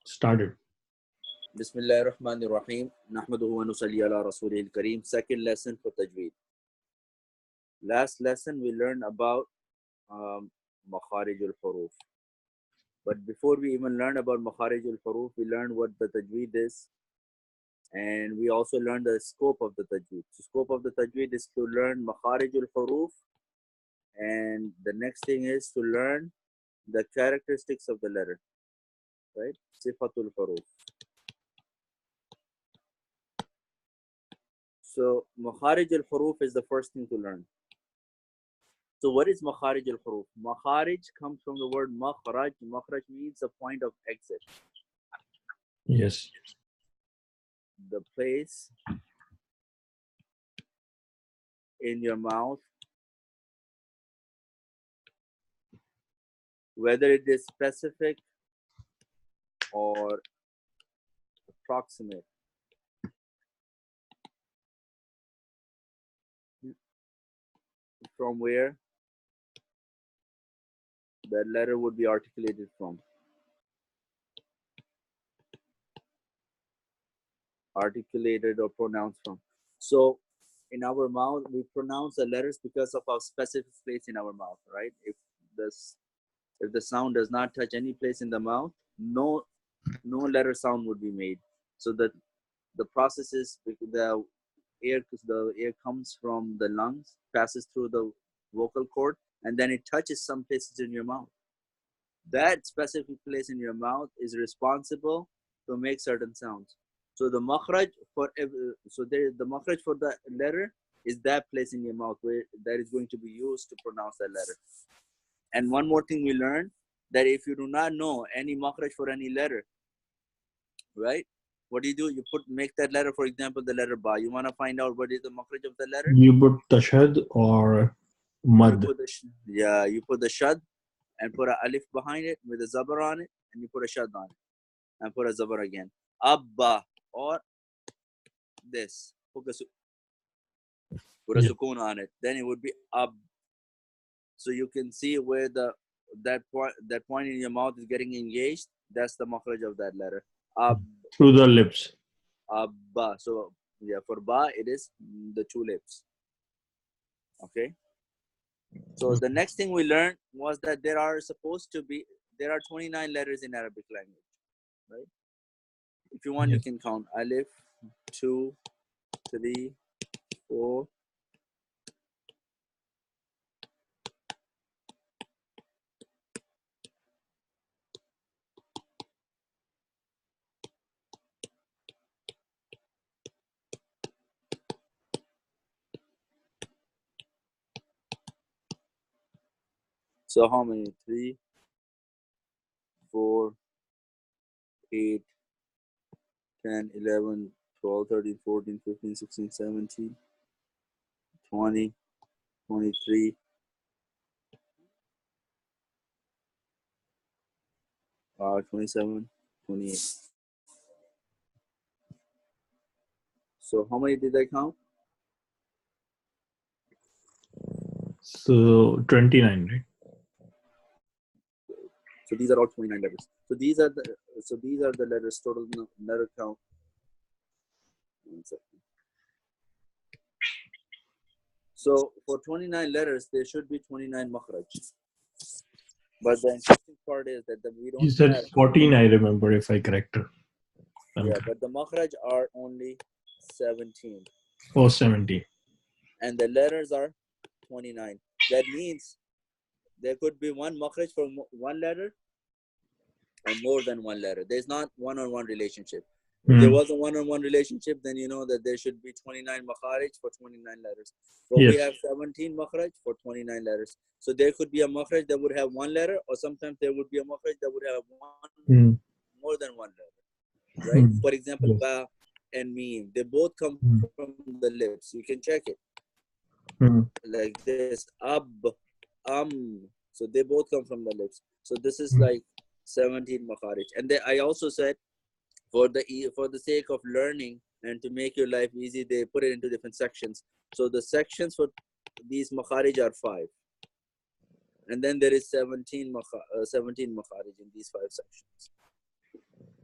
Started. Bismillahirrahmanirrahim. Nahmaduhu wa nusalli ala rasulihil kareem. Second lesson for Tajweed. Last lesson we learned about Makharij al-Huruf. But before we even learn about Makharij al-Huruf, we learned what the Tajweed is. And we also learned the scope of the Tajweed. The scope of the Tajweed is to learn Makharij al-Huruf. And the next thing is to learn the characteristics of the letter. Right? Sifatul Huruf. So Makharij al-Huruf is the first thing to learn. So what is Makharij al-Huruf? Makharij comes from the word makhraj. Makhraj means a point of exit. Yes. The place in your mouth, whether it is specific or approximate. From where that letter would be articulated from. Articulated or pronounced from. So in our mouth, we pronounce the letters because of our specific place in our mouth, right? If the sound does not touch any place in the mouth, no letter sound would be made. So that the process is the air comes from the lungs, passes through the vocal cord, and then it touches some places in your mouth. That specific place in your mouth is responsible to make certain sounds. So the makhraj for the makhraj for the letter is that place in your mouth where that is going to be used to pronounce that letter. And one more thing we learned, that if you do not know any makhraj for any letter, right? What do? You make that letter, for example, the letter ba. You want to find out what is the makhraj of the letter? You put tashhad or mad. You put the shad and put an alif behind it with a zabar on it, and you put a shad on it and put a zabar again. Abba, or this. Put a sukoon on it. Then it would be ab. So you can see where that point in your mouth is getting engaged. That's the makhraj of that letter. Ab. Through the lips. Abba. So yeah, for ba it is the two lips. Okay. So the next thing we learned was that there are 29 letters in Arabic language, right? If you want, you can count alif, 2, 3, 4. So how many? 3, 4, 8, 10, 11, 12, 13, 14, 15, 16, 17, 20, 23, 27, 28. So how many did I count? So 29, right? So these are all 29 letters. So these are the letters, total letter count. 1 second. So for 29 letters, there should be 29 makhraj. But the interesting part is that we don't. You said 14, I remember, if I correct her. Yeah, but the makhraj are only 17. Oh, 17. And the letters are 29. That means there could be one makhraj for one letter or more than one letter. There's not one-on-one relationship. If there was a one-on-one relationship, then you know that there should be 29 makharij for 29 letters. But we have 17 makharij for 29 letters. So there could be a makharij that would have one letter, or sometimes there would be a makharij that would have more than one letter. Right? For example, ba and mim, they both come from the lips. You can check it. Like this, ab, so they both come from the lips. So this is like 17 makharij. And then I also said, for the sake of learning and to make your life easy, they put it into different sections. So the sections for these makharij are 5. And then there is 17 makharij in these 5 sections.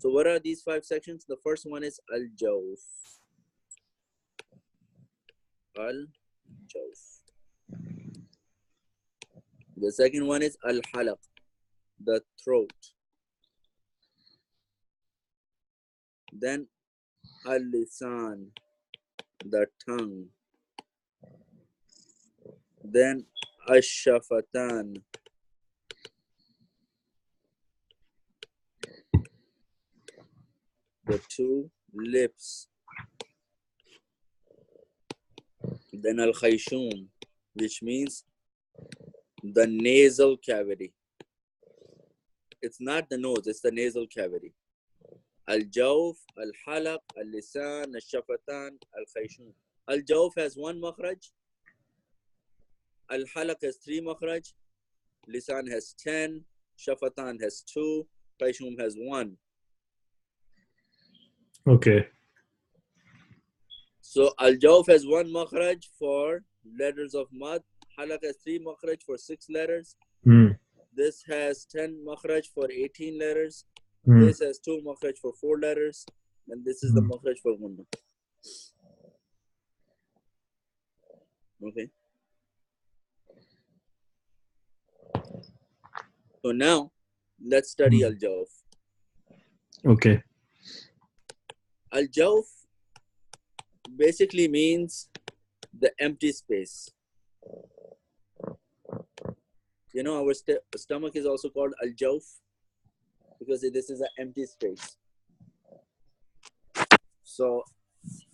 So what are these 5 sections? The first one is al-jawf. Al-jawf. The second one is al-halaq, the throat. Then al-lisan, the tongue. Then ash-shafatan, the 2 lips. Then al-khayshum, which means the nasal cavity. It's not the nose, it's the nasal cavity. Al-jawf, al-halaq, al-lisan, al-shafatan, al-khayshum. Al-jawf has 1 makhraj. Al-halaq has 3 makhraj. Lisan has 10. Shafatan has 2. Khayshum has 1. Okay. So al-jawf has 1 makhraj for letters of mad. Halaq has 3 makhraj for 6 letters. This has 10 makhraj for 18 letters. This has 2 makhraj for 4 letters. And this is the makhraj for gunna. Okay. So now let's study al-jawf. Okay. Al-jawf basically means the empty space. You know, our stomach is also called al-jawf because this is an empty space. So,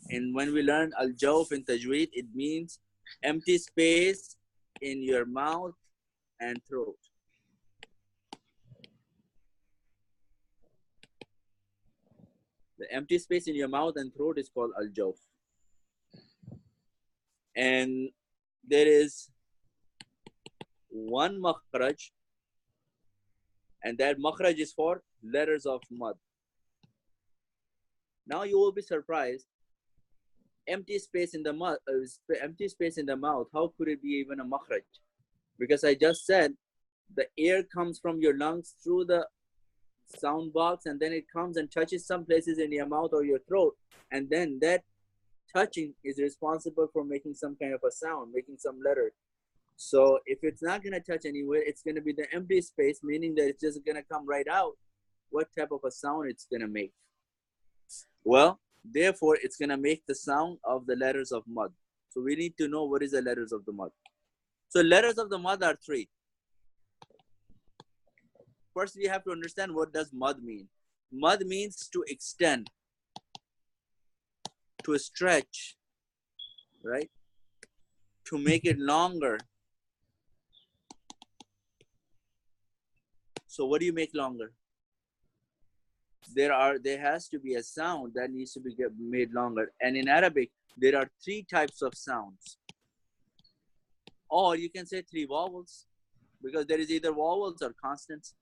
and when we learn al-jawf in Tajweed, it means empty space in your mouth and throat. The empty space in your mouth and throat is called al-jawf. And there is 1 makhraj, and that makhraj is for letters of mad. Now you will be surprised. Empty space in the mouth. Empty space in the mouth. How could it be even a makhraj? Because I just said the air comes from your lungs through the sound box, and then it comes and touches some places in your mouth or your throat, and then that touching is responsible for making some kind of a sound, making some letter. So if it's not going to touch anywhere, it's going to be the empty space, meaning that it's just going to come right out. What type of a sound it's going to make? Well, therefore, it's going to make the sound of the letters of mad. So we need to know what is the letters of the mad. So letters of the mad are 3. First, we have to understand what does mad mean. Mad means to extend, to stretch, right? To make it longer. So what do you make longer? There has to be a sound that needs to be made longer. And in Arabic, there are 3 types of sounds. Or you can say 3 vowels, because there is either vowels or consonants.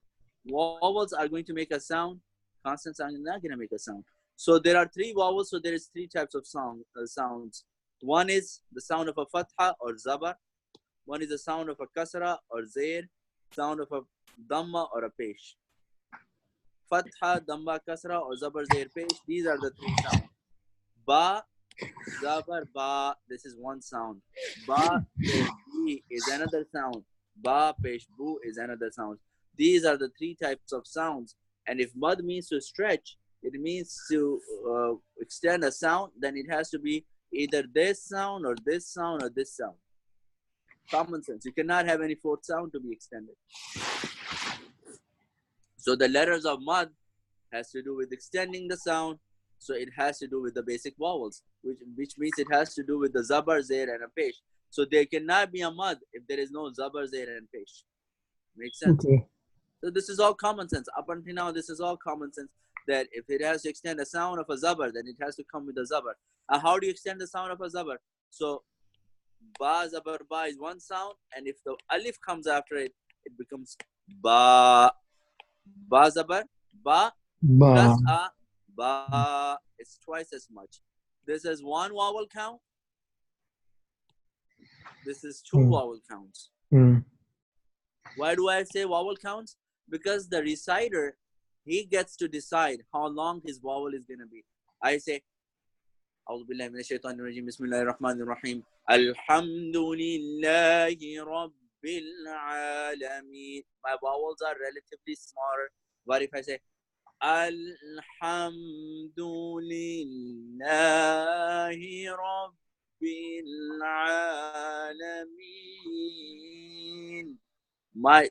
Vowels are going to make a sound. Consonants are not going to make a sound. So there are 3 vowels. So there is 3 types of sounds. One is the sound of a fatha or zabar. One is the sound of a kasra or zair. Sound of a dhamma or a pesh. Fatha, dhamma, kasra or zabar, zair, pesh. These are the 3 sounds. Ba, zabar, ba. This is one sound. Ba, pesh, bi is another sound. Ba, pesh, bu is another sound. These are the 3 types of sounds. And if mad means to stretch, it means to extend a sound, then it has to be either this sound or this sound or this sound. Common sense. You cannot have any 4th sound to be extended. So the letters of mad has to do with extending the sound. So it has to do with the basic vowels, which means it has to do with the zabar, zair, and a pesh. So there cannot be a mad if there is no zabar, zair, and pesh. Makes sense? Okay. So this is all common sense. Up until now, this is all common sense. That if it has to extend the sound of a zabar, then it has to come with a zabar. How do you extend the sound of a zabar? So ba, zabar, ba is one sound, and if the alif comes after it, it becomes ba. Ba, zabar, ba, plus a, ba. It's twice as much. This is 1 vowel count. This is 2 vowel counts. Why do I say vowel counts? Because the reciter, he gets to decide how long his vowel is going to be. I say, أعوذ بالله من الشيطان الرجيم بسم الله الرحمن الرحيم الحمد لله رب العالمين. My vowels are relatively smaller. But if I say الحمد لله رب العالمين, my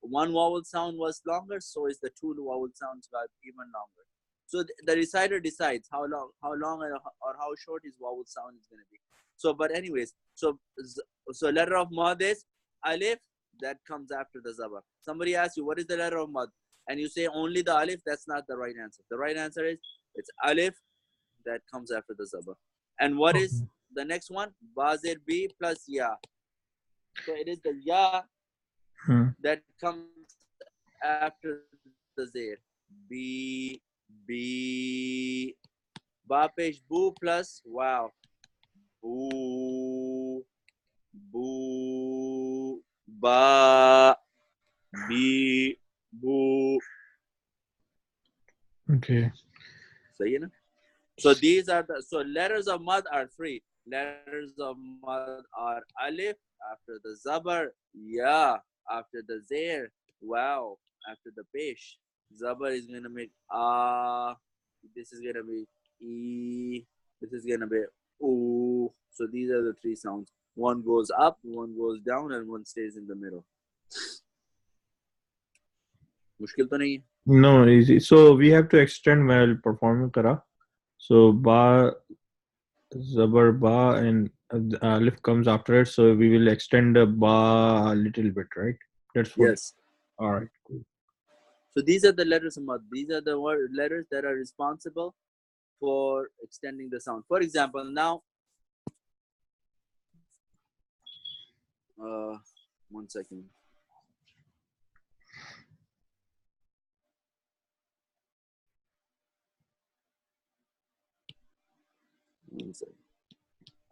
one vowel sound was longer, so is the two vowel sounds got even longer. So the reciter decides how long or how short his vowel sound is going to be. So, but anyways, so letter of mad is alif, that comes after the zabar. Somebody asks you, what is the letter of mad? And you say only the alif. That's not the right answer. The right answer is it's alif that comes after the zabar. And what is the next one? Bazir B plus ya. So it is the ya that comes after the zir. B, B, ba pesh boo plus wow. Boo, boo, ba, B, boo. Okay. So, you know. So these are the letters of mad are three. Letters of mad are alif after the zabar, ya after the zair, wow after the pesh. Zabar is gonna make this is gonna be e, this is gonna be oo. So these are the three sounds. One goes up, one goes down, and one stays in the middle. मुश्किल तो नहीं है? No, easy. So we have to extend while performing kara. So ba, zabar ba, and alif comes after it. So we will extend the ba a little bit, right? That's what. Yes. All right. Cool. So these are the letters of mad. These are the letters that are responsible for extending the sound. For example, now, 1 second.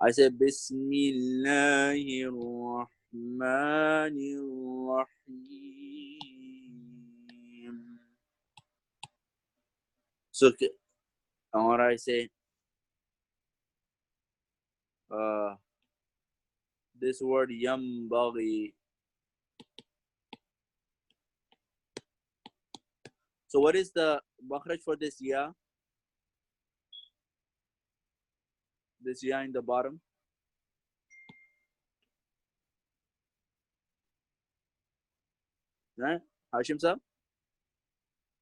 I say Bismillahir Rahmanir Rahim. So, or I say this word yambaghi. So what is the makhraj for this ya? This ya in the bottom. Right? Hashim sir?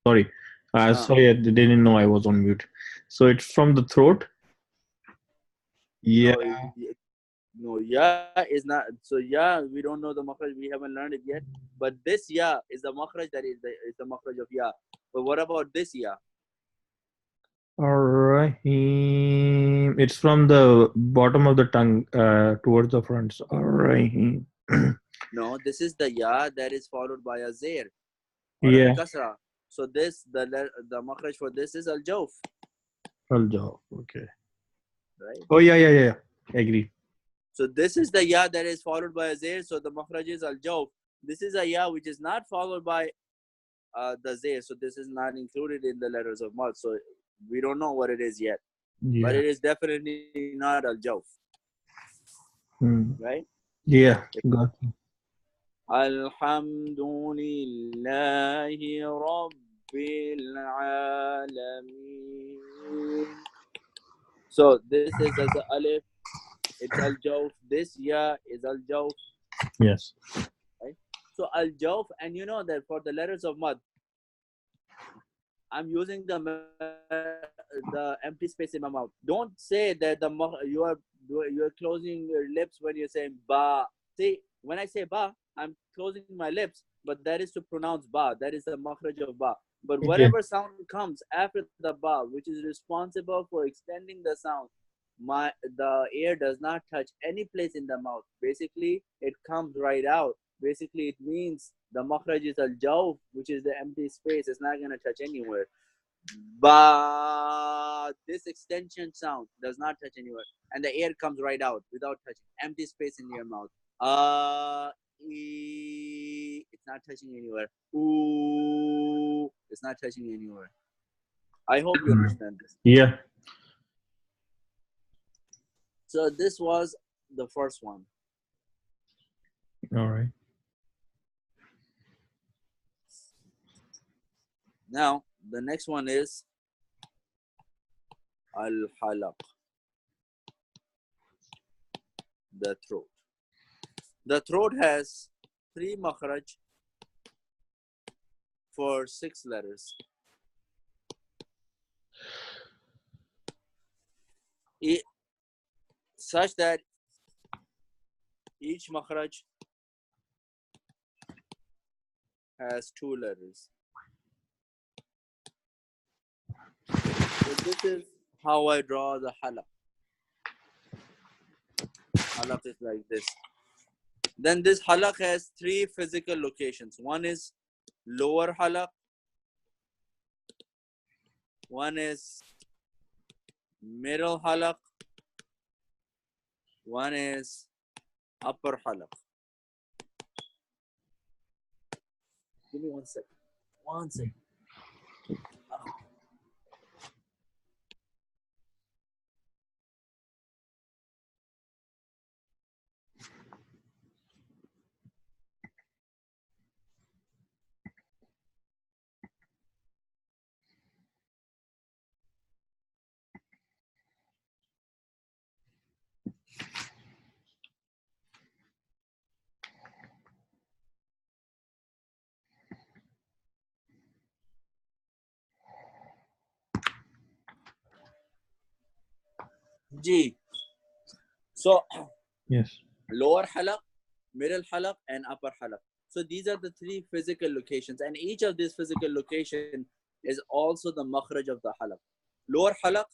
Sorry. Sorry, I didn't know I was on mute. So it's from the throat. Yeah. No, ya is not. So ya, we don't know the makhraj. We haven't learned it yet. But this ya is the makhraj that is the makhraj of ya. But what about this ya? Ar-Rahim. It's from the bottom of the tongue towards the front. So, Ar-Rahim. No, this is the ya that is followed by a zair or Yeah. a kasra. So this the makhraj for this is al jawf. Al-Jawf. Okay. Right. Oh yeah. Agree. So this is the ya that is followed by a zair. So the makhraj is al jawf. This is a ya which is not followed by the zair. So this is not included in the letters of mad. So we don't know what it is yet. Yeah. But it is definitely not al jawf. Right? Yeah. Got it. Alhamdulillahi Rabbil Alameen. So this is as a alif. It's al jawf. This ya is al jawf. Yes. Right? So al jawf, and you know that for the letters of mad, I'm using the empty space in my mouth. Don't say that you are closing your lips when you're saying ba. See, when I say ba, I'm closing my lips, but that is to pronounce ba. That is the makhraj of ba. But whatever sound comes after the ba, which is responsible for extending the sound, the air does not touch any place in the mouth. Basically, it comes right out. Basically, it means the makhraj is al-jawf, which is the empty space. It's not going to touch anywhere. But this extension sound does not touch anywhere. And the air comes right out without touching. Empty space in your mouth. It's not touching anywhere. Ooh, It's not touching anywhere. I hope you understand this. Yeah. So this was the first one. All right. Now the next one is al-halaq, the throat. The throat has 3 makhraj for 6 letters. Such that each makhraj has 2 letters. So this is how I draw the halaq. Halaq is like this. Then this halaq has 3 physical locations. One is lower halaq, one is middle halaq, one is upper halaq. Give me 1 second. 1 second. G. So Yes. lower halaq, middle halaq, and upper halaq. So these are the 3 physical locations, and each of these physical location is also the makhraj of the halaq. Lower halaq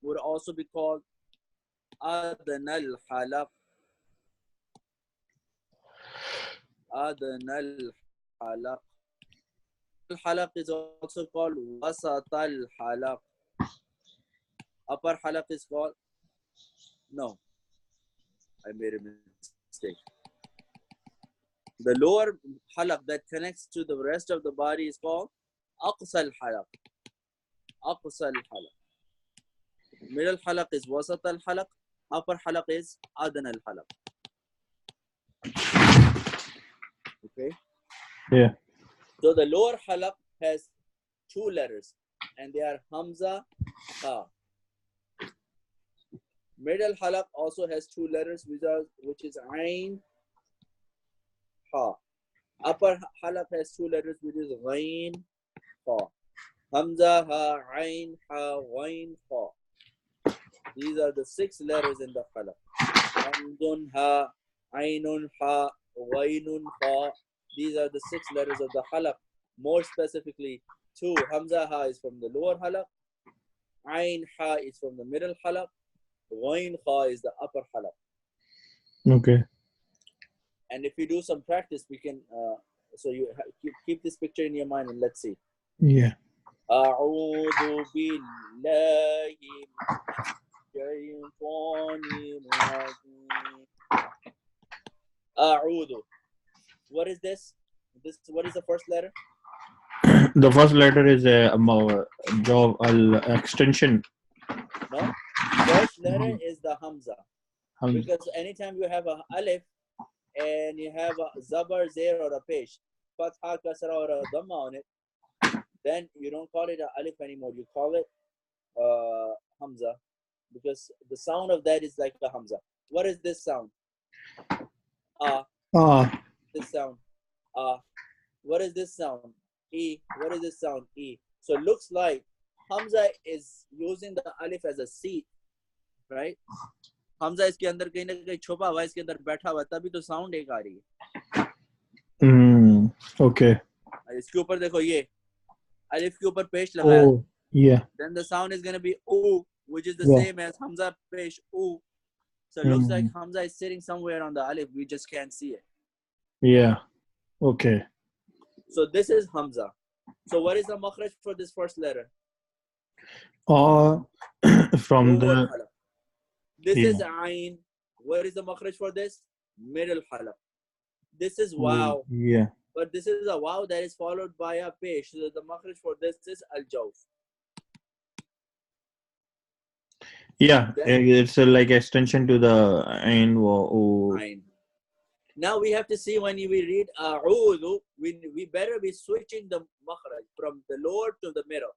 would also be called adnal halaq. Adnal halaq. Halaq is also called wasat al halaq. Upper halaq is called, no, I made a mistake. The lower halaq that connects to the rest of the body is called aqsa al halaq. Aqsa al halaq. Middle halaq is wasat al halaq. Upper halaq is adna al halaq. Okay. Yeah. So the lower halaq has 2 letters, and they are hamza, ha. Middle halaq also has 2 letters, which is ain, ha. Upper halaq has 2 letters, which is ghain, ha. Hamza, ha, ain, ha, ghain, ha. These are the 6 letters in the halaq. Hamdun, ha, ainun, ha, ghainun, ha. These are the 6 letters of the halaq. More specifically, 2 hamza, ha is from the lower halaq. Ain, ha is from the middle halaq. Ghain, ha is the upper halaq. Okay. And if you do some practice, we can. So you keep this picture in your mind, and let's see. Yeah. أعوذ بالله من الشيطان الرجيم. أعوذ. What is this? What is the first letter? The first letter is a job extension. No. First letter is the hamza. Because anytime you have a alif and you have a zabar, zair, or a pesh, fatha, kasra, or a dhamma on it, then you don't call it a alif anymore. You call it hamza, because the sound of that is like a hamza. What is this sound? This sound. What is this sound? E. What is this sound? E. So it looks like hamza is using the alif as a seat, right? Hamza इसके अंदर कहीं ना कहीं छुपा हुआ है, इसके अंदर बैठा हुआ है, तभी तो साउंड एक आ रही है. Okay. इसके ऊपर देखो, ये अलिफ के ऊपर पेश लगाया. Oh, yeah. Then the sound is going to be oo, which is the same as hamza pesh oo. So it looks like hamza is sitting somewhere on the alif. We just can't see it. Yeah. Okay. So this is hamza. So what is the makhraj for this first letter? From the. This is ain. What is the makhraj for this? Middle halaq. This is wow. Yeah. but this is a wow that is followed by a pesh. So the makhraj for this is al-jawf. Yeah, Then it's a, like extension to the ain ain. Now we have to see when we read a'udhu, we better be switching the makhraj from the lower to the middle.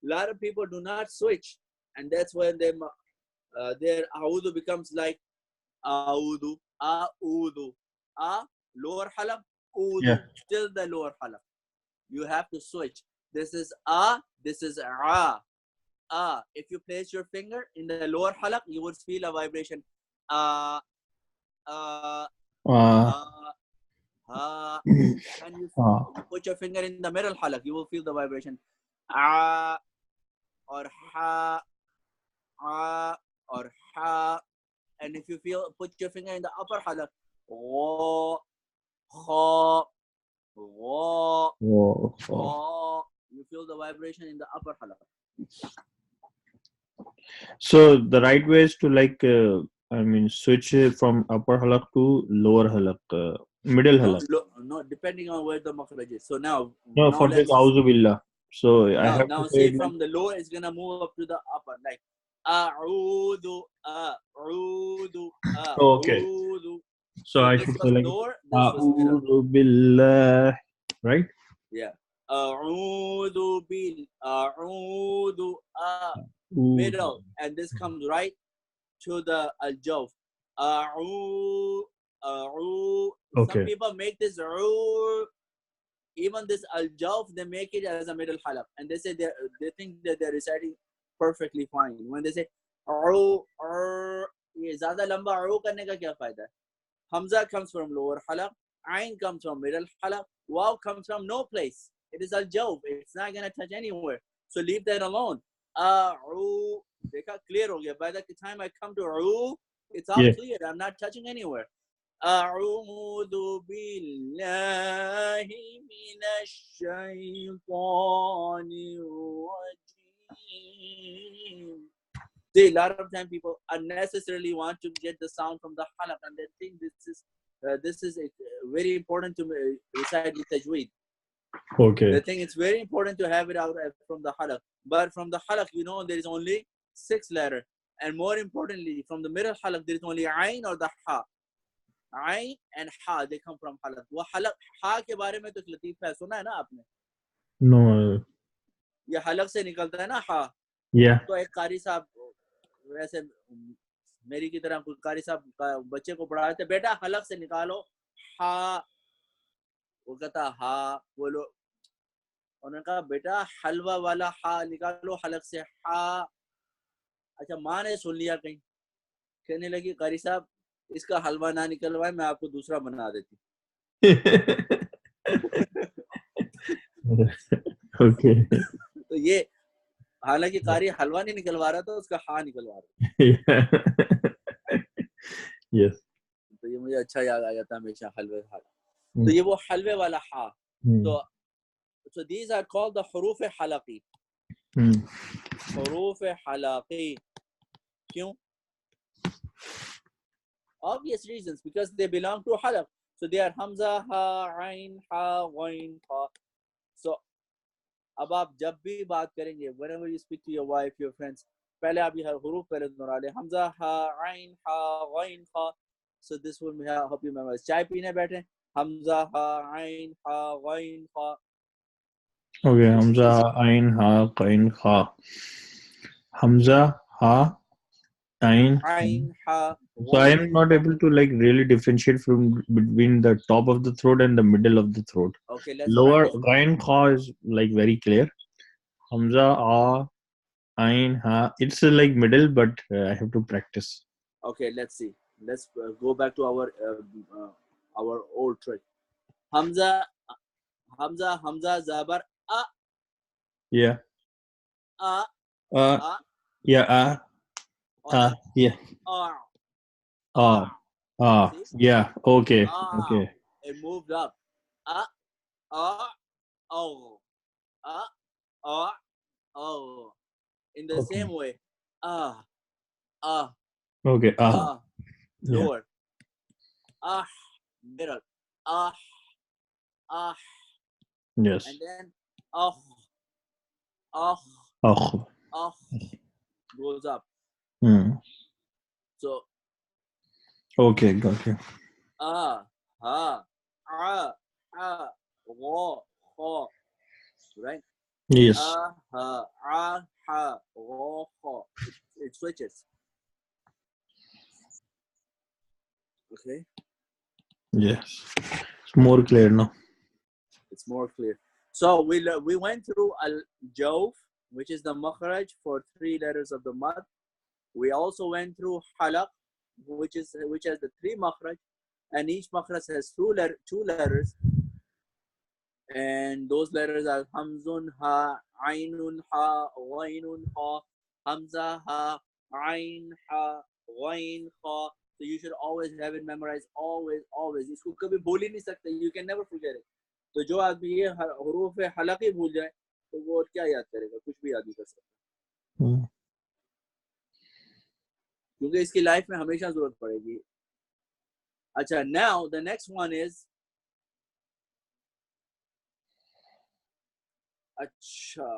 A lot of people do not switch, and that's when their a'udhu becomes like a'udhu, a'udhu, lower halaq, Yeah. udu, still the lower halaq. You have to switch. This is a, this is a. If you place your finger in the lower halaq, you would feel a vibration. Uh, uh, Uh, uh, and uh, you put your finger in the middle halaq, you will feel the vibration. Ah, or ha, or ha. And if you feel, put your finger in the upper halaq. Wo, kha, wo, kha. You feel the vibration in the upper halaq. So the right way is to like I mean switch from upper halaq to lower halaq, middle No, halaq. no, depending on where the makhraj is. So No, now for this let's auzu billah. So I now have to now say see it like from the lower it's gonna move up to the upper, like a'udhu, a'udhu, okay. a'udhu. So So I this should say was like lower, this was middle. auzu billah, right? Yeah. A'udhu, Ooh. middle, and this comes right to the al-jawf. A'udhu, a'udhu. Some Okay. people make this even this al-jawf, they make it as a middle halaq, and they say they think that they're reciting perfectly fine. When they say ये ज़्यादा लंबा करने का क्या फायदा है? Hamza comes from lower halaq, Ain comes from middle halaq, Waw comes from no place. It is al-jawf. It's not gonna touch anywhere. So leave that alone. देखा clear हो गया. By the time I come to it's all Yeah. clear. I'm not touching anywhere. أعوذ بالله من الشيطان الرجيم. See, a lot of time people unnecessarily want to get the sound from the halaq, and they think this is very important to recite with tajweed. They Okay. think it's very important to have it out from the halaq. But from the halaq, there is only 6 letters. And more importantly, from the middle halaq, there is only ain or the ha. Ain and ha, they come from halaq. वो halaq ha के बारे में तो एक लतीफ़ा है, सुना है ना आपने? No. ये halaq से निकलता है ना ha. Yeah. तो एक कारी साहब वैसे मेरी की तरह कारी साहब बच्चे को पढ़ा रहे थे, बेटा हलक से निकालो हा, वो कहता हा, बोलो, उन्होंने कहा बेटा हलवा वाला हा निकालो हलक से हा। अच्छा माँ ने सुन लिया कहीं, कहने लगी कारी साहब इसका हलवा ना निकलवाए, मैं आपको दूसरा बना देती। Okay. तो ये हालांकि कारी हलवा नहीं निकलवा रहा था, उसका हा निकलवा रहा। Yeah. Yes. तो ये मुझे अच्छा याद आ जाता हमेशा हलवे हा। तो Mm. ये वो हलवे वाला हा। Mm. So these are called the huruf halaqi. Mm. huruf halaqi. क्यों? Obvious reasons, because they belong to halaq. So they are hamza, ha, ain, ha, ghain, ha. So अब आप जब भी बात करेंगे, whenever you speak to your wife, your friends, पहले आप ये हरूफ पहले दोहरा लें, हमजा हा, आइन हा, गैन हा. So this will help you memorize. चाय पीने बैठे, हमजा हा, आइन हा, गैन हा. Okay. Hamza, Ain, Ha, Qain, Ha. Hamza, Ha, Ain. आइन हा, So I am gain not हा. able to like really differentiate from between the top of the throat and the middle of the throat. Okay, let's Lower practice. Ghain Kha is like very clear. Hamza, A, Ain, Ha. It's like middle, but I have to practice. Okay, let's see. Let's go back to our old trick. Hamza, Hamza, Zabar, Yeah. a, Uh. a, Yeah. और then Yeah. a, Ah. a. Ah. See? Yeah. Okay. Ah, Okay. it moved up. Ah, ah, oh, ah, ah, oh. In the Okay. same way, ah, ah, Okay. Ah. ah, Yeah. lower, ah, middle, ah, ah, Yes. and then ah, ah, Oh. ah goes up. Hmm. So Okay, got you. ah, ha, ah, ah, wo, ho, right? Yes. Ah, ha, ah, ha, wo, ho. It switches. Okay, Yes. It's more clear now. it's more clear. So we went through al jawf, which is the makhraj for 3 letters of the mud. We also went through halaq, which has the 3 makhraj, and each makhraj has 2 letters, and those letters are hamzun ha, ainun ha, ghainun ha, hamza ha, ain ha, ghain ha. So you should always have it memorized, always, always. इसको कभी भूल ही नहीं सकते. You can never forget it. तो जो आदमी ये हरूफ हलक़ी भूल जाए तो वो क्या याद करेगा? कुछ भी याद नहीं कर सकता. Hmm. क्योंकि इसकी लाइफ में हमेशा जरूरत पड़ेगी. अच्छा, now the next one is अच्छा,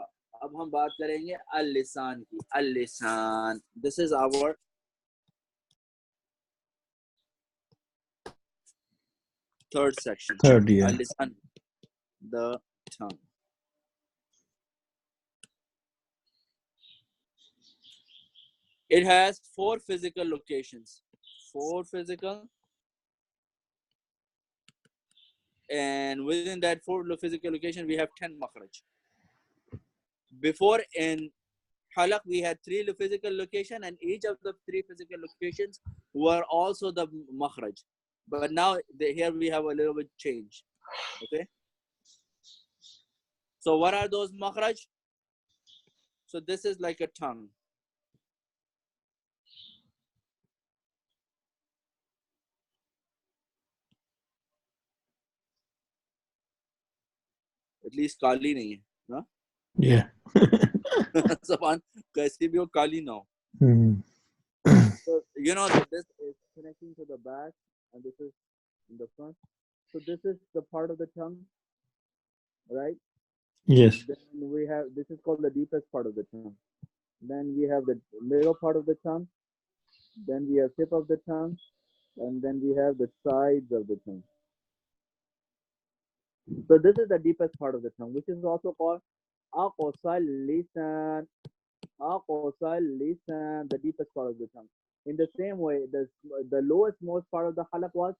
अब हम बात करेंगे अल-लिसान की. अल-लिसान, this is our third section. Third, yeah. Al-lisan, the tongue. It has 4 physical locations. 4 physical, and within that 4 physical location we have 10 makhraj. Before in halaq we had 3 physical location, and each of the 3 physical locations were also the makhraj. But now here we have a little bit change. Okay. So what are those makhraj? So this is like a tongue. At least काली नहीं है, ना? Yeah. जबान कैसी भी हो काली ना हो. Hmm. So you know that this is connecting to the back, and this is in the front. So this is the part of the tongue, right? Yes. Then we have, this is called the deepest part of the tongue. Then we have the middle part of the tongue. Then we have tip of the tongue, and then we have the sides of the tongue. So this is the deepest part of the tongue, which is also called aqsal lisan. Aqsal lisan, the deepest part of the tongue. In the same way, the lowest most part of the halaq was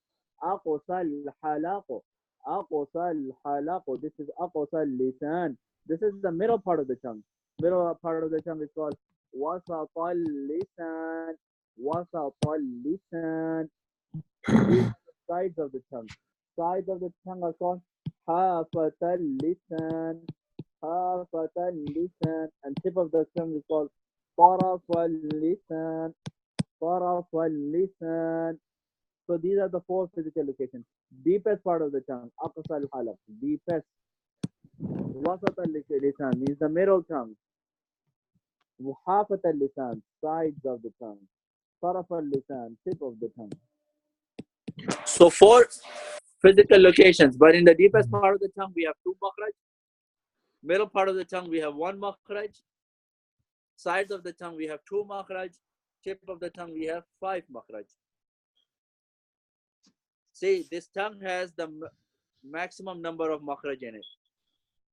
aqsal halaq. Aqsal halaq. This is aqsal lisan. This is the middle part of the tongue. Middle part of the tongue is called wasatal lisan. Wasatal lisan. These are the sides of the tongue. Sides of the tongue are called hafatal lisan. Hafatal lisan. And tip of the tongue is called tarafal lisan. Tarafal lisan. So these are the 4 physical locations. Deepest part of the tongue, aqsal halaq, deepest. Wasat al-lisan means the middle tongue. Hafat al-lisan, sides of the tongue. Taraf al-lisan, tip of the tongue. So 4 physical locations, but in the deepest part of the tongue we have 2 makhraj. Middle part of the tongue we have 1 makhraj. Sides of the tongue we have 2 makhraj. Tip of the tongue we have 5 makhraj. See, this tongue has the maximum number of makhraj in it.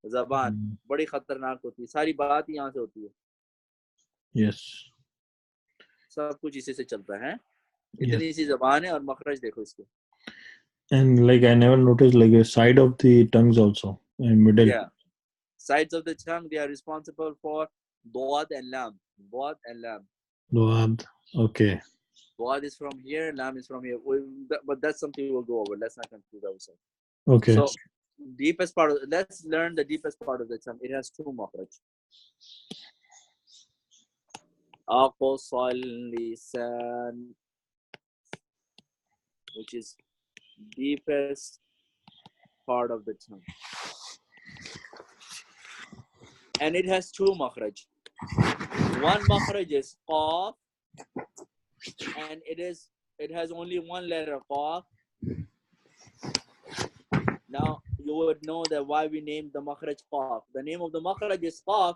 ज़बान बड़ी खतरनाक होती है. सारी बात यहाँ से होती है. Yes. सब कुछ इसी से चलता है. Yes. इतनी सी ज़बान है और मखरज देखो इसके. And like I never noticed like a side of the tongues also in middle. Yeah. Sides of the tongue, they are responsible for Dawad and Lam. Dawad and Lam. Dawad. Okay. Dawad is from here, Lam is from here. But that's something we'll go over. Let's not confuse ourselves. Okay. So, deepest part of, let's learn the deepest part of the tongue. It has 2 makhraj. Aqsal lisan, which is deepest part of the tongue. And it has 2 makhraj. One makhraj is qaf, and it has only 1 letter qaf. Now you would know that why we named the makhraj qaf. The name of the makhraj is qaf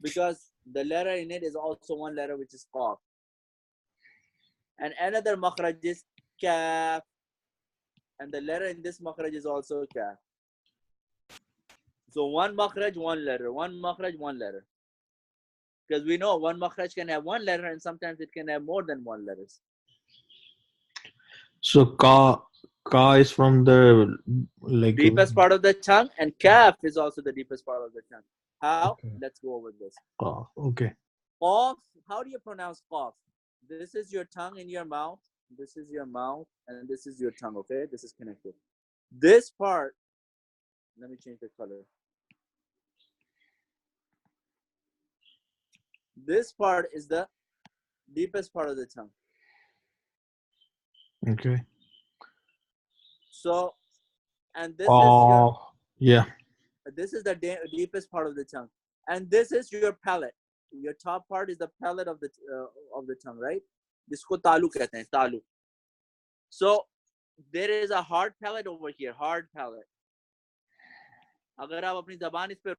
because the letter in it is also one letter, which is qaf. And another makhraj is kaf, and the letter in this makhraj is also kaf. So one makhraj, one letter, one makhraj, one letter. Because we know one makhraj can have one letter, and sometimes it can have more than one letters. So ka is from the like Deepest part of the tongue, and kaf is also the deepest part of the tongue. How? okay. Let's go over this. Ka. Okay. Qaf, how do you pronounce qaf? This is your tongue in your mouth. This is your mouth, and this is your tongue, okay? This is connected. This part, let me change the color. This part is the deepest part of the tongue. Okay. So, and this is your, yeah. this is the deepest part of the tongue, and this is your palate. Your top part is the palate of the tongue, right? Jisko talu kehte hain, talu. So there is a hard palate over here, hard palate. अगर आप अपनी ज़बान इस पे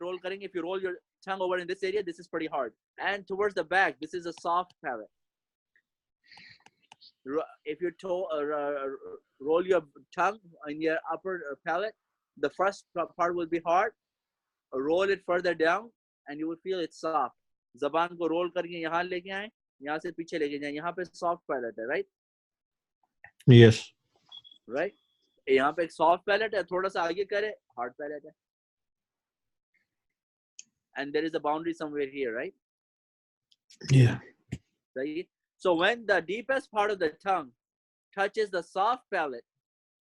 roll करेंगे, if you roll your tongue over in this area, this is pretty hard. And towards the back, this is a soft palate. If you roll your tongue in your upper palate, the first part will be hard. Roll it further down, and you will feel it's soft. ज़बान को roll करके यहाँ लेके आए, यहाँ से पीछे लेके जाए. यहाँ पे soft palate है, right? Yes. Right? यहाँ पे एक soft palate है, थोड़ा सा आगे करे, hard palate है. And there is a boundary somewhere here, right? Yeah. Right? So when the deepest part of the tongue touches the soft palate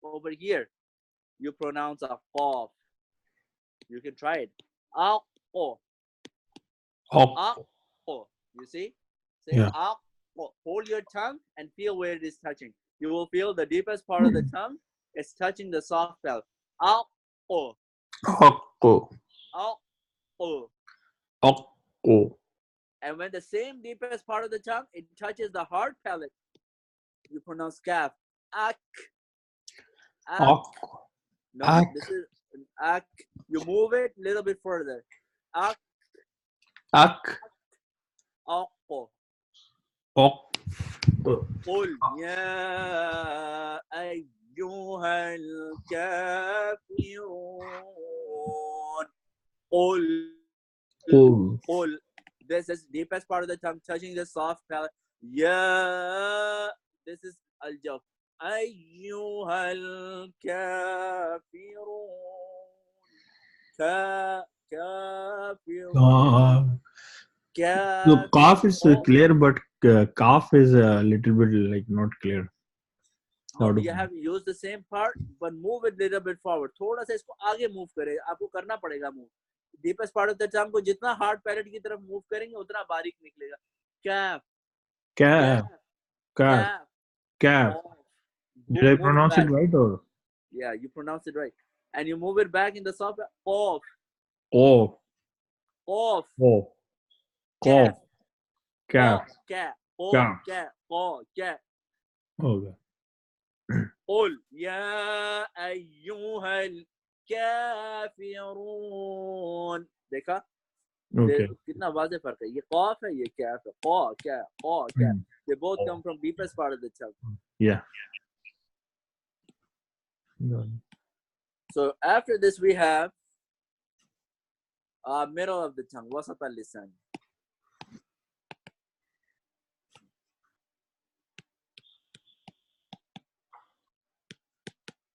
over here, you pronounce a qaf. You can try it. Aqo. Aqo. You see? Say Yeah. aqo. Hold your tongue and feel where it is touching. You will feel the deepest part of the tongue is touching the soft palate. Aqo. Aqo. Aqo. Aqo. And when the same deepest part of the tongue, it touches the hard palate, you pronounce kaf. Ak. Ak. No, Ak. this is ak. You move it a little bit further. Ak. Ak. Aqo. Aq. قل يا أيها الكافرون. قل. This is deepest part of the tongue touching the soft palate. Yeah, this is al-jaf. أيها الكافرون. كافرون. So calf is clear, but calf is a little bit like not clear. No, you have to use the same part, but move it little bit forward. थोड़ा सा इसको आगे move करे. आपको करना पड़ेगा move. Deepest part of the tongue को जितना hard palate की तरफ move करेंगे, उतना बारीक निकलेगा. Calf. Calf. Calf. Calf. Did I pronounce it right or? Yeah, you pronounce it right. And you move it back in the soft. Off. Oh. Off. Oh. Calf. Calf. Calf. Calf. Calf. Okay. قل يا أيها الكافرون. देखा? Okay. कितना वाज़े फर्क है. ये क़ाफ है, ये कैफ है. क़ा, क्या, क़ा, क्या. They both come from deepest part of the tongue. Yeah. So after this we have middle of the tongue, وسط اللسان.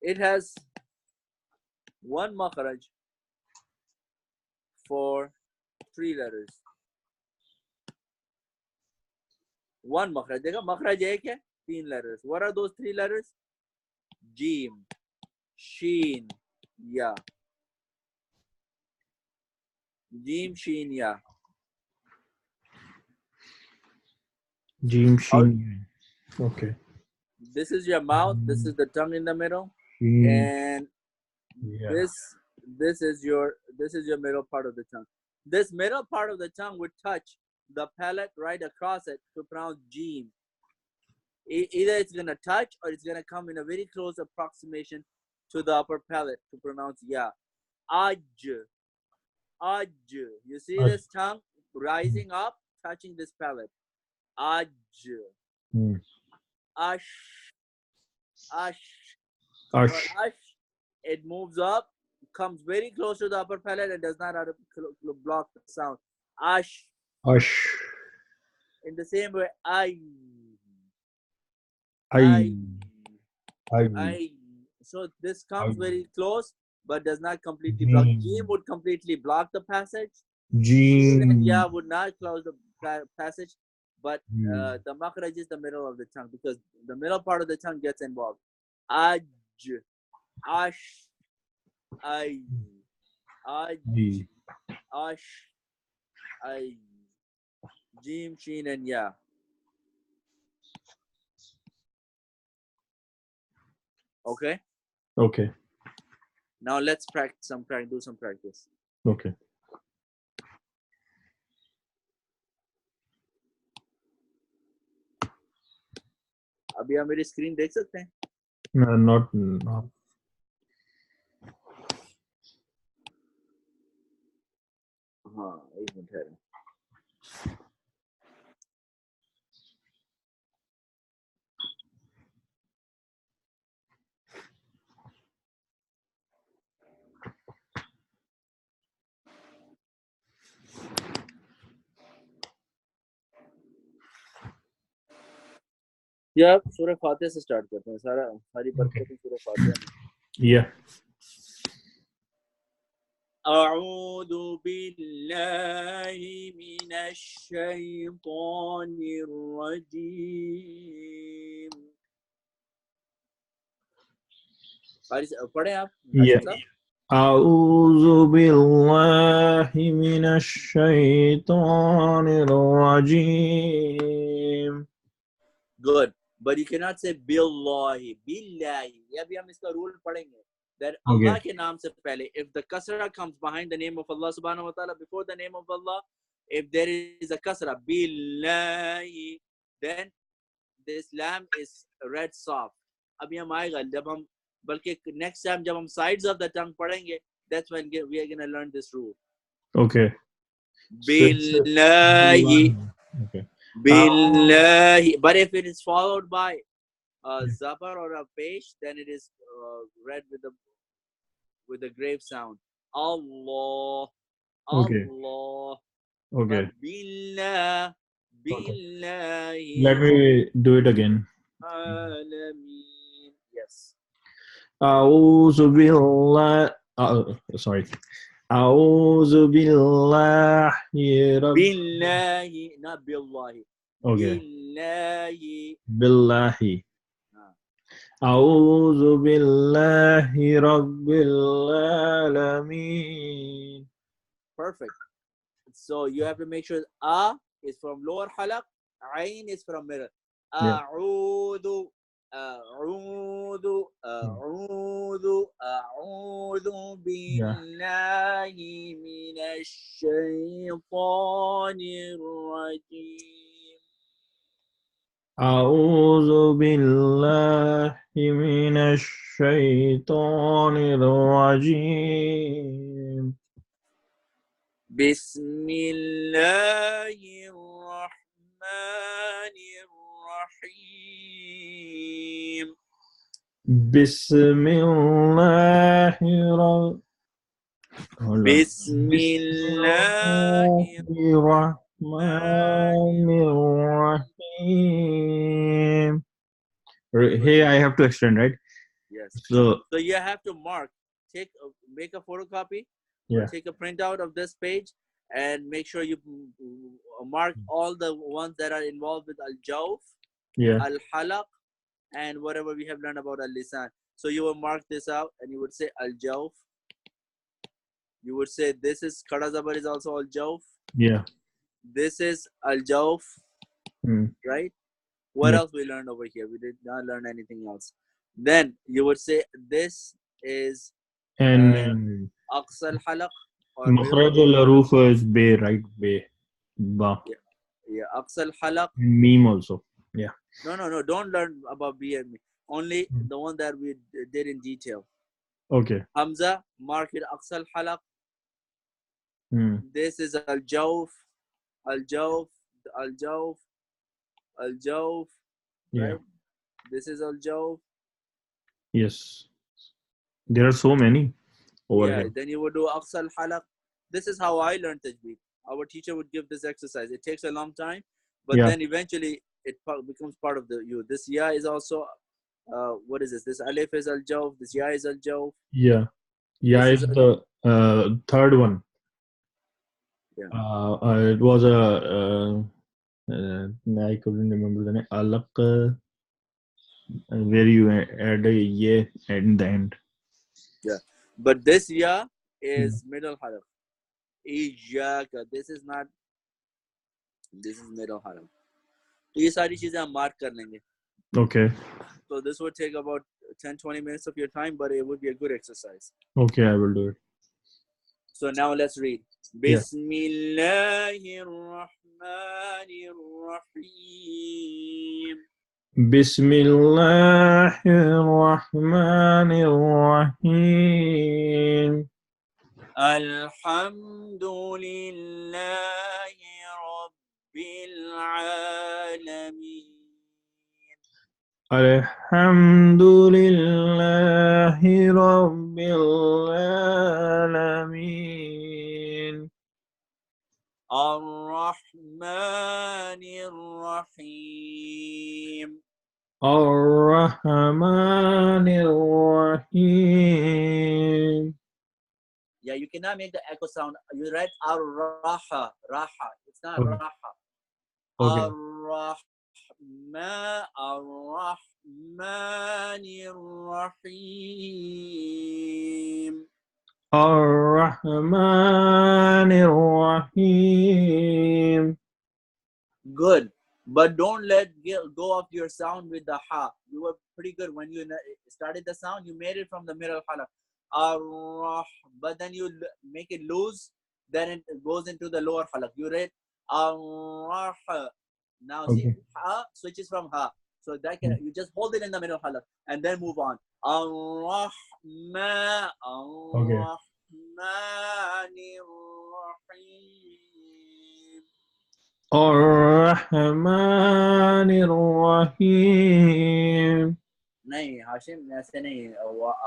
It has one makhraj for 3 letters. One makhraj. देखा makhraj एक है, 3 letters. What are those 3 letters? Jim, Sheen, Ya. Jim, Sheen, Ya. Jim, Sheen. Okay. This is your mouth. This is the tongue in the middle, Sheen. and Yeah. this is your middle part of the tongue. This middle part of the tongue would touch the palate right across it to pronounce Jim. Either it's gonna touch or it's gonna come in a very close approximation to the upper palate to pronounce ya. Aj. Aj. You see Ash. this tongue rising up, touching this palate. Aj. Hmm. Ash. Ash. For Ash. ash, it moves up, comes very close to the upper palate, and does not block the sound. Ash. Ash. In the same way, I. I. I. I. I. So this I. comes very close, but does not completely block. Jim Jim. would completely block the passage. Shin and Jim. ya would not close the passage, but Hmm. the makhraj is the middle of the tongue because the middle part of the tongue gets involved. Aj, ash, ay, aj, I. ash, ay. Jim, shin, and ya. Okay. Okay. Now let's do some practice. Okay. अभी आप मेरी screen देख सकते हैं? Not. No. हाँ, एक minute है. या सूरह फातिहा से स्टार्ट करते हैं. सारी बरकतें सूरह फातिहा में. Yeah. أعوذ بالله من الشيطان الرجيم. पढ़े आप? Yeah. أعوذ بالله من الشيطان الرجيم. Good. But you cannot say billahi. Billahi. ये भी हम इसका रूल पढ़ेंगे. That Okay. Allah के नाम से पहले, if the kasra comes behind the name of Allah subhanahu wa ta'ala, before the name of Allah, if there is a kasra, billahi, then this lam is read soft. अभी हम आएगा जब हम बल्कि next time जब हम sides of the tongue पढ़ेंगे, that's when we are going to learn this rule. Okay. Billahi. Okay. Billahi. But if it is followed by a zabar or a pesh, then it is read with a grave sound. Allah. Okay. Allah. Okay. Billah. Billahi. Let me do it again. Alameen. Yes. أعوذ بالله sorry. أعوذ بالله رب. Billahi, not billahi. Okay. Billahi. بالله. أعوذ بالله رب العالمين. Perfect. So you have to make sure a is from lower halaq, ain is from middle. A'udhu, a'udhu, a'udhu, a'udhu billahi minash shaytanir rajim. أعوذ بالله من الشيطان الرجيم. بسم الله الرحمن الرحيم. بسم الله بسم الله الرحمن الرحيم. Here I have to extend, right? Yes. So you have to make a photocopy, or take a printout of this page, and make sure you mark all the ones that are involved with al-jawf, al-halaq, and whatever we have learned about al-lisan. So you will mark this out, and you would say al-jawf. You would say this is Khada Zabar is also al-jawf. Yeah. This is al-jawf. Right? What else we learned over here? We did not learn anything else. Then you would say this is aqsa al-halaq. Makhraj al-haruf is bay, right? Bay. Ba. Yeah, aqsa al-halaq. Meme also. Yeah. No. Don't learn about B and me. Only the one that we did in detail. Okay. Hamza, mark it Aqsa al-Halaq. Hmm. This is al-Jawf, al-Jawf, al-Jawf, al-Jawf, Yeah. right? This is al-Jawf. Yes. There are so many over Yeah, here. then you would do Aqsa al-Halaq. This is how I learned Tajweed. Our teacher would give this exercise. It takes a long time, but Yeah. then eventually it becomes part of the you. This ya is also, what is this? This alif is al-Jawf. This ya is al-Jawf. Yeah. Yeah This is is al. the third one. Yeah. It was I couldn't remember the name. Alak, where you add a ye at the end. Yeah. But this ya Hmm. is middle harf. Ijaka. This is not. This is middle harf. तो ये सारी चीजें हम mark कर लेंगे. Okay. So this would take about 10-20 minutes of your time, but it would be a good exercise. Okay, I will do it. So now let's read. Yeah. Bismillahirrahmanirrahim. بسم الله الرحمن الرحيم. Alhamdulillahi Rabbil Alameen. الحمد لله رب العالمين. Ar-Rahmanir Rahim. الرحمن الرحيم. Yeah, you cannot make the echo sound. You write ar-raha, raha. It's not Okay. raha. Okay. Ar-Rahmanir Rahim. الرحمن الرحيم. Good. But don't go of your sound with the ha. You were pretty good when you started the sound. You made it from the middle halaf. Ar-rah. But then you make it loose. Then it goes into the lower halaf. You read ar-rah. Now see, Okay. ha switches from ha. So that can, you just hold it in the middle halaf and then move on. Ar-rahma. Okay. Ar-rahmanir-rahim. الرحمن الرحيم. नहीं हाशिम ऐसे नहीं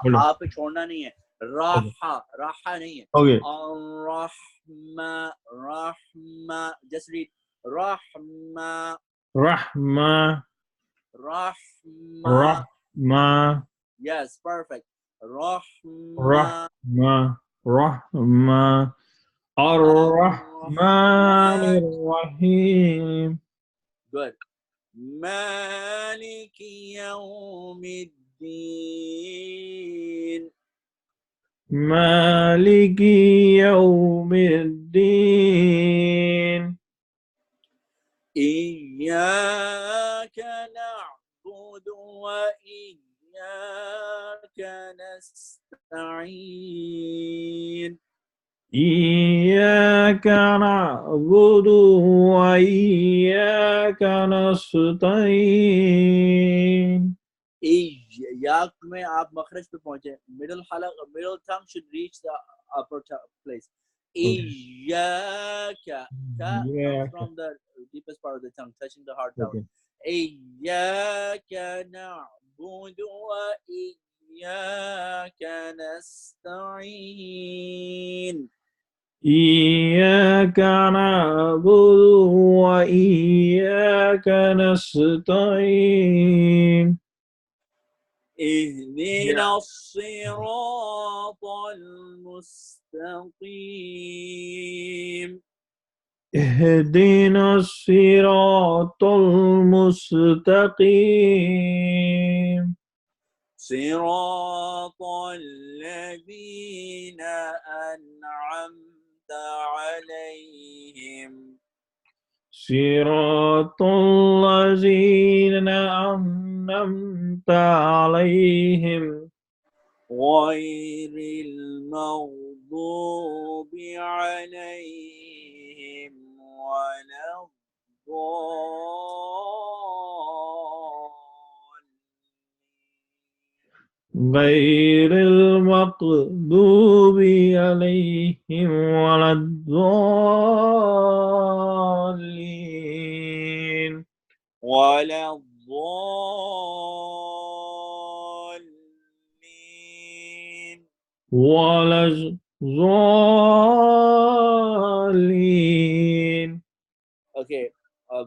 Hold on. हा पे छोड़ना नहीं है Okay. राहा राहा नहीं है Okay. रहमा रहमा just read रहमा Rahma. रहमा Rahma. yes perfect रहमा Rahma. Rahma. الرحمن الرحمن الرحيم. good مالك يوم الدين مالك يوم الدين. إياك نعبد وإياك نستعين إياك نعبد وإياك نستعين. إياك में आप मखरज पे पहुंचे middle tongue should reach the upper place Okay. إياك ka comes إياك. from the deepest part of the tongue touching the heart vowel Okay. إياك نعبد وإياك نستعين إياك نعبد وإياك نستعين. اهدنا Yeah. الصراط المستقيم اهدنا الصراط المستقيم. صراط الذين أنعمت عليهم صراط الذين أنعمت عليهم غير المغضوب عليهم ولا الضالين غير المغضوب عليهم ولا الضالين ولا الضالين. ولا الضالين. Okay,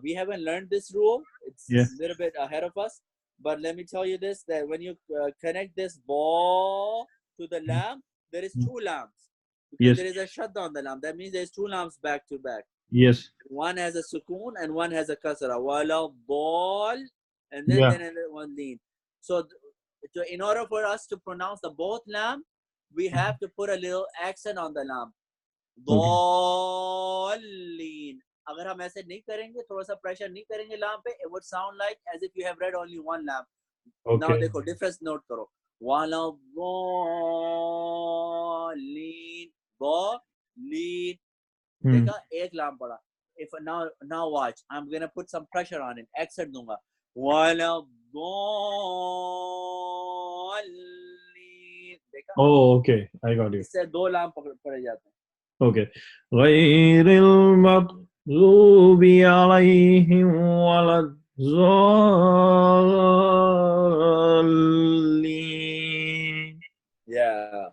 we haven't learned this rule. It's Yeah. a little bit ahead of us. But let me tell you this, that when you connect this ball to the lamp, there is two lamps. Because Yes. there is a shadda on the lamp. That means there's two lamps back to back. Yes. One has a sukoon and one has a kasra. Wala ball, and then Yeah. one lean. So, in order for us to pronounce the both lamp, we have to put a little accent on the lamp. Okay. Dallin. अगर हम ऐसे नहीं करेंगे, थोड़ा सा pressure नहीं करेंगे लाम पे, it would sound like as if you have read only one lamp. Now Okay. देखो difference note करो. वाला dallin, dallin. देखा एक लाम पड़ा. If now watch, I'm gonna put some pressure on it. Accent दूंगा. वाला dallin. देखा? Oh, okay. I got you. इससे दो लाम पड़े जाते हैं. Okay. غير المغضوب عليهم ولا الضالين. Yeah.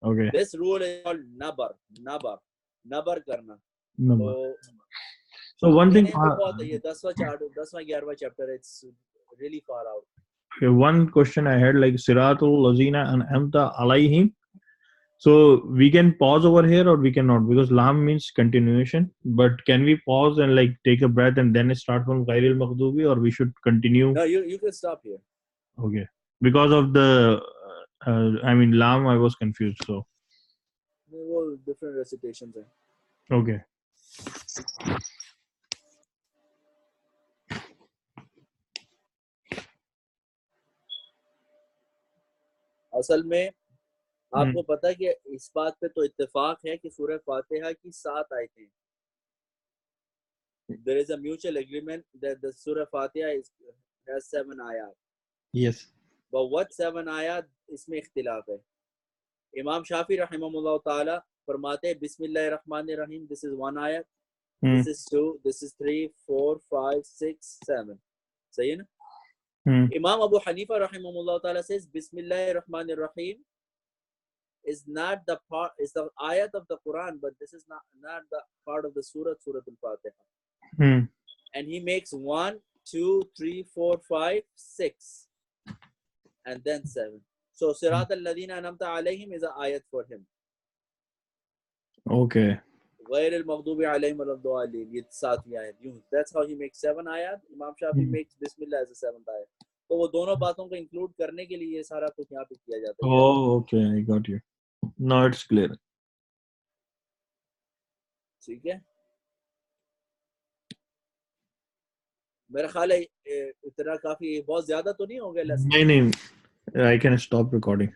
Okay. This rule is called nabar. Nabar करना. Number. तो So one thing, कहने पे बहुत है ये 10वां 11वां chapter. It's really far out. one question I had, like Siratul Lazina and Amta Alaihim. So we can pause over here or we cannot, because lam means continuation. But can we pause and like take a breath and then start from Ghairil Maghdubi, or we should continue? No, you can stop here. Okay. Because of the, I mean, lam, I was confused. So, वो different recitations हैं. okay. असल में आपको पता है कि इस बात पे तो इत्तेफाक है कि सूरह फातिहा की 7 आयतें. There is a mutual agreement that the Surah Fatiha has 7 ayat. Yes. But what 7 ayat, इसमें इख्तिलाफ है. इमाम शाफी रहमहुल्लाह ताला फरमाते हैं बिस्मिल्लाहिर रहमानिर रहीम. This is 1 ayat. This is 2. This is 3, 4, 5, 6, 7. सही है ना? Imam Abu Hanifa rahimahullah ta'ala says Bismillahir Rahmanir Rahim is not the part, is the ayat of the Quran, but this is not the part of the Surah Al-Fatiha. And he makes 1, 2, 3, 4, 5, 6 and then 7. So Sirat al-Ladina anamta alayhim is an ayat for him. Okay. غير المغضوب عليهم ولا الضالين. ये 7वीं आयत. That's how he makes 7 ayat. Imam Shafi makes Bismillah as the 7th ayat. तो वो दोनों बातों को include करने के लिए ये सारा कुछ यहाँ पे किया जाता है. Oh, okay, I got you. Now it's clear. ठीक है. मेरा ख्याल है इतना काफी बहुत ज्यादा तो नहीं हो गया लेसन. नहीं, I can stop recording.